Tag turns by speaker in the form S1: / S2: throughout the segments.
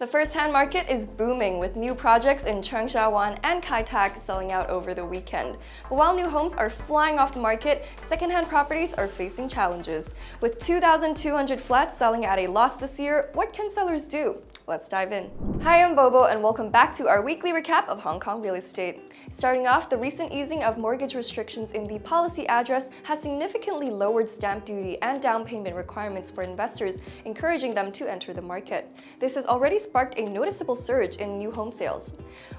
S1: The first-hand market is booming with new projects in Cheung Sha Wan and Kai Tak selling out over the weekend. But while new homes are flying off the market, second-hand properties are facing challenges. With 2,200 flats selling at a loss this year, what can sellers do? Let's dive in. Hi, I'm Bobo and welcome back to our weekly recap of Hong Kong real estate. Starting off, the recent easing of mortgage restrictions in the policy address has significantly lowered stamp duty and down payment requirements for investors, encouraging them to enter the market. This has already sparked a noticeable surge in new home sales.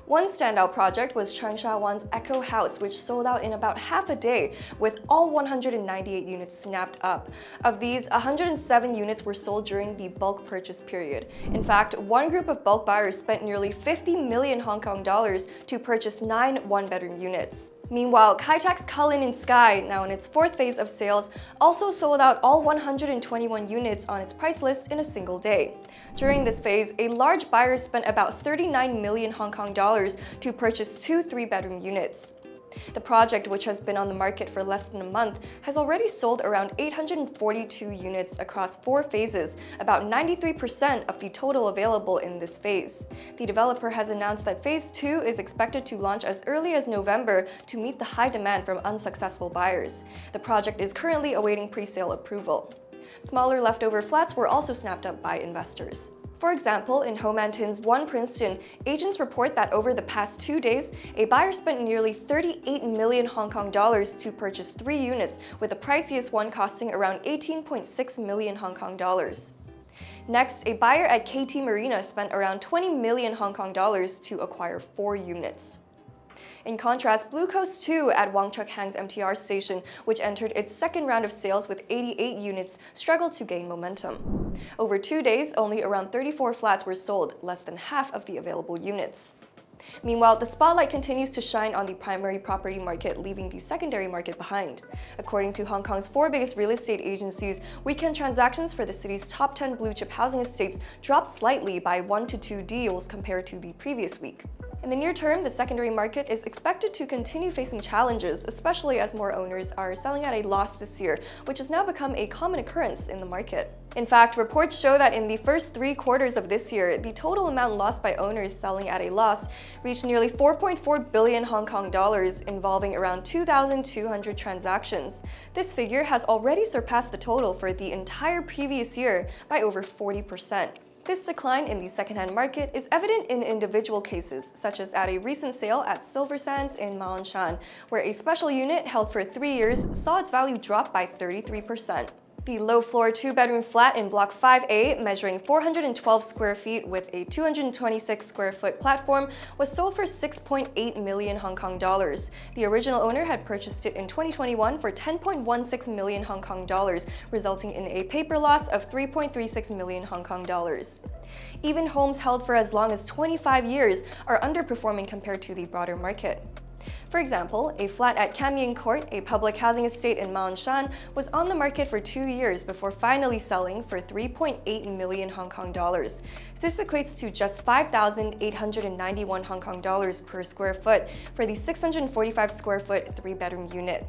S1: One standout project was Cheung Sha Wan's Echo House, which sold out in about half a day, with all 198 units snapped up. Of these, 107 units were sold during the bulk purchase period. In fact, one group of bulk buyers spent nearly 50 million Hong Kong dollars to purchase 9 one-bedroom units. Meanwhile, Kai Tak's Cullinan Sky, now in its fourth phase of sales, also sold out all 121 units on its price list in a single day. During this phase, a large buyer spent about 39 million Hong Kong dollars to purchase 2 3-bedroom units. The project, which has been on the market for less than a month, has already sold around 842 units across 4 phases, about 93% of the total available in this phase. The developer has announced that Phase 2 is expected to launch as early as November to meet the high demand from unsuccessful buyers. The project is currently awaiting pre-sale approval. Smaller leftover flats were also snapped up by investors. For example, in Homanton's 1 Princeton, agents report that over the past 2 days, a buyer spent nearly 38 million Hong Kong dollars to purchase 3 units, with the priciest one costing around 18.6 million Hong Kong dollars. Next, a buyer at KT Marina spent around 20 million Hong Kong dollars to acquire 4 units. In contrast, Blue Coast 2 at Wong Chuk Hang's MTR station, which entered its second round of sales with 88 units, struggled to gain momentum. Over 2 days, only around 34 flats were sold, less than half of the available units. Meanwhile, the spotlight continues to shine on the primary property market, leaving the secondary market behind. According to Hong Kong's 4 biggest real estate agencies, weekend transactions for the city's top 10 blue-chip housing estates dropped slightly by 1 to 2 deals compared to the previous week. In the near term, the secondary market is expected to continue facing challenges, especially as more owners are selling at a loss this year, which has now become a common occurrence in the market. In fact, reports show that in the first 3 quarters of this year, the total amount lost by owners selling at a loss reached nearly 4.4 billion Hong Kong dollars, involving around 2,200 transactions. This figure has already surpassed the total for the entire previous year by over 40%. This decline in the second-hand market is evident in individual cases, such as at a recent sale at Silver Sands in Ma On Shan, where a special unit held for 3 years saw its value drop by 33%. The low-floor 2-bedroom flat in Block 5A, measuring 412 square feet with a 226 square foot platform, was sold for 6.8 million Hong Kong dollars. The original owner had purchased it in 2021 for 10.16 million Hong Kong dollars, resulting in a paper loss of 3.36 million Hong Kong dollars. Even homes held for as long as 25 years are underperforming compared to the broader market. For example, a flat at Kam Yin Court, a public housing estate in Ma On Shan, was on the market for 2 years before finally selling for 3.8 million Hong Kong dollars. This equates to just 5,891 Hong Kong dollars per square foot for the 645 square foot 3-bedroom unit.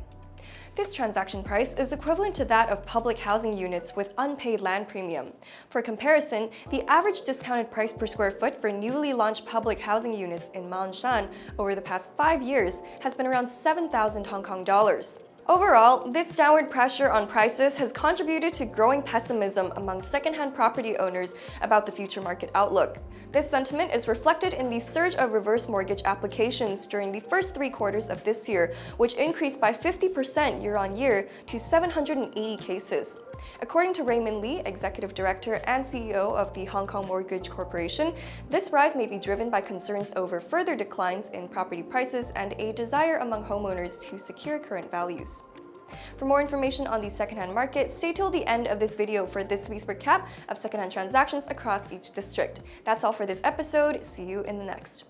S1: This transaction price is equivalent to that of public housing units with unpaid land premium. For comparison, the average discounted price per square foot for newly launched public housing units in Ma On Shan over the past 5 years has been around 7,000 Hong Kong dollars. Overall, this downward pressure on prices has contributed to growing pessimism among second-hand property owners about the future market outlook. This sentiment is reflected in the surge of reverse mortgage applications during the first 3 quarters of this year, which increased by 50% year-on-year to 780 cases. According to Raymond Lee, Executive Director and CEO of the Hong Kong Mortgage Corporation, this rise may be driven by concerns over further declines in property prices and a desire among homeowners to secure current values. For more information on the second-hand market, stay till the end of this video for this week's recap of second-hand transactions across each district. That's all for this episode. See you in the next.